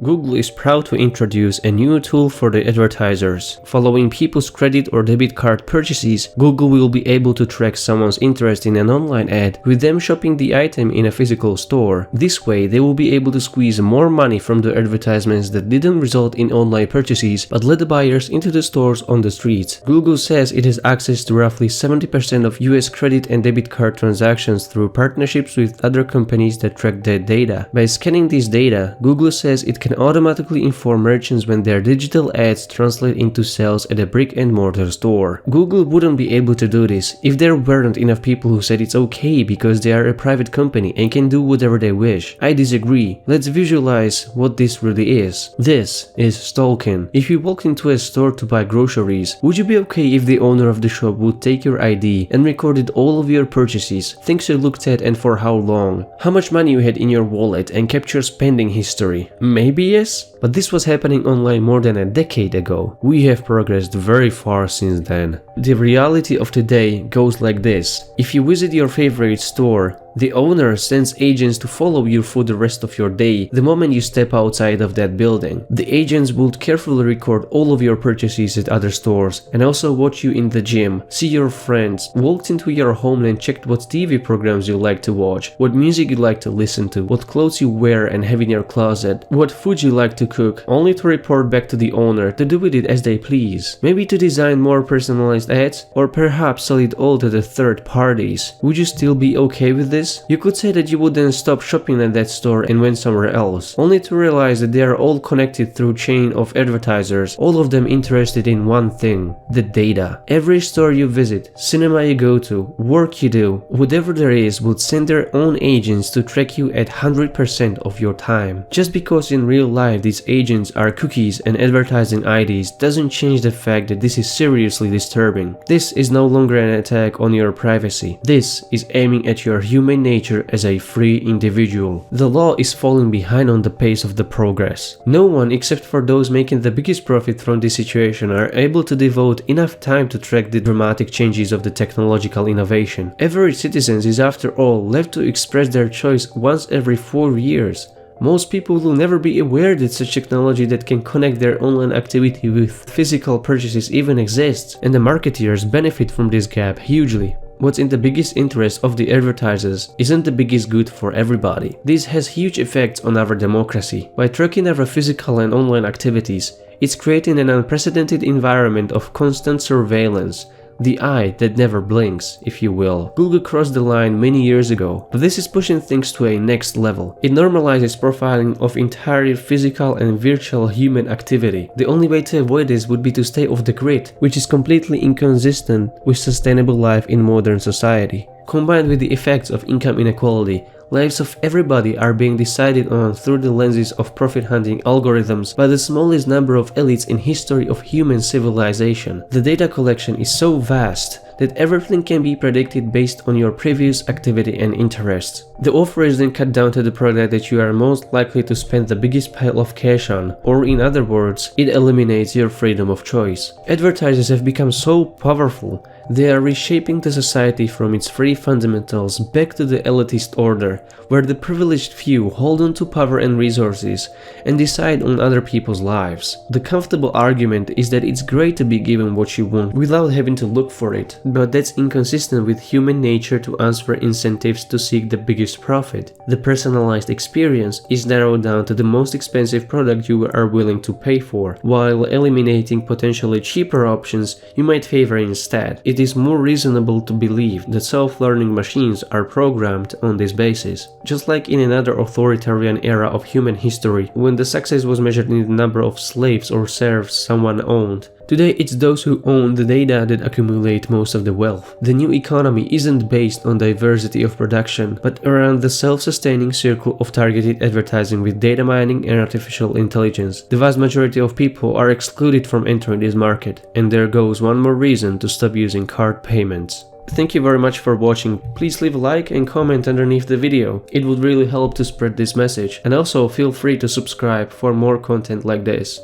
Google is proud to introduce a new tool for the advertisers. Following people's credit or debit card purchases, Google will be able to track someone's interest in an online ad with them shopping the item in a physical store. This way, they will be able to squeeze more money from the advertisements that didn't result in online purchases but led the buyers into the stores on the streets. Google says it has access to roughly 70% of US credit and debit card transactions through partnerships with other companies that track their data. By scanning this data, Google says it can automatically inform merchants when their digital ads translate into sales at a brick-and-mortar store. Google wouldn't be able to do this if there weren't enough people who said it's okay because they are a private company and can do whatever they wish. I disagree. Let's visualize what this really is. This is stalking. If you walked into a store to buy groceries, would you be okay if the owner of the shop would take your ID and recorded all of your purchases, things you looked at and for how long, how much money you had in your wallet, and kept your spending history? Maybe yes? But this was happening online more than a decade ago. We have progressed very far since then. The reality of today goes like this. If you visit your favorite store, the owner sends agents to follow you for the rest of your day the moment you step outside of that building. The agents would carefully record all of your purchases at other stores and also watch you in the gym, see your friends, walked into your home and checked what TV programs you like to watch, what music you like to listen to, what clothes you wear and have in your closet, what food you like to cook, only to report back to the owner to do with it as they please. Maybe to design more personalized ads, or perhaps sell it all to the third parties. Would you still be okay with this? You could say that you would then stop shopping at that store and went somewhere else, only to realize that they are all connected through a chain of advertisers, all of them interested in one thing: the data. Every store you visit, cinema you go to, work you do, whatever there is would send their own agents to track you at 100% of your time. Just because in real life these agents are cookies and advertising IDs doesn't change the fact that this is seriously disturbing. This is no longer an attack on your privacy. This is aiming at your human nature as a free individual. The law is falling behind on the pace of the progress. No one except for those making the biggest profit from this situation are able to devote enough time to track the dramatic changes of the technological innovation. Average citizens is after all left to express their choice once every 4 years. Most people will never be aware that such technology that can connect their online activity with physical purchases even exists, and the marketeers benefit from this gap hugely. What's in the biggest interest of the advertisers isn't the biggest good for everybody. This has huge effects on our democracy. By tracking our physical and online activities, it's creating an unprecedented environment of constant surveillance. The eye that never blinks, if you will. Google crossed the line many years ago, but this is pushing things to a next level. It normalizes profiling of entire physical and virtual human activity. The only way to avoid this would be to stay off the grid, which is completely inconsistent with sustainable life in modern society. Combined with the effects of income inequality, lives of everybody are being decided on through the lenses of profit-hunting algorithms by the smallest number of elites in history of human civilization. The data collection is so vast that everything can be predicted based on your previous activity and interests. The offer is then cut down to the product that you are most likely to spend the biggest pile of cash on, or in other words, it eliminates your freedom of choice. Advertisers have become so powerful, they are reshaping the society from its free fundamentals back to the elitist order, where the privileged few hold on to power and resources and decide on other people's lives. The comfortable argument is that it's great to be given what you want without having to look for it, but that's inconsistent with human nature to ask for incentives to seek the biggest profit. The personalized experience is narrowed down to the most expensive product you are willing to pay for, while eliminating potentially cheaper options you might favor instead. It is more reasonable to believe that self-learning machines are programmed on this basis. Just like in another authoritarian era of human history, when the success was measured in the number of slaves or serfs someone owned, today it's those who own the data that accumulate most of the wealth. The new economy isn't based on diversity of production, but around the self-sustaining circle of targeted advertising with data mining and artificial intelligence. The vast majority of people are excluded from entering this market, and there goes one more reason to stop using card payments. Thank you very much for watching. Please leave a like and comment underneath the video. It would really help to spread this message, and also feel free to subscribe for more content like this.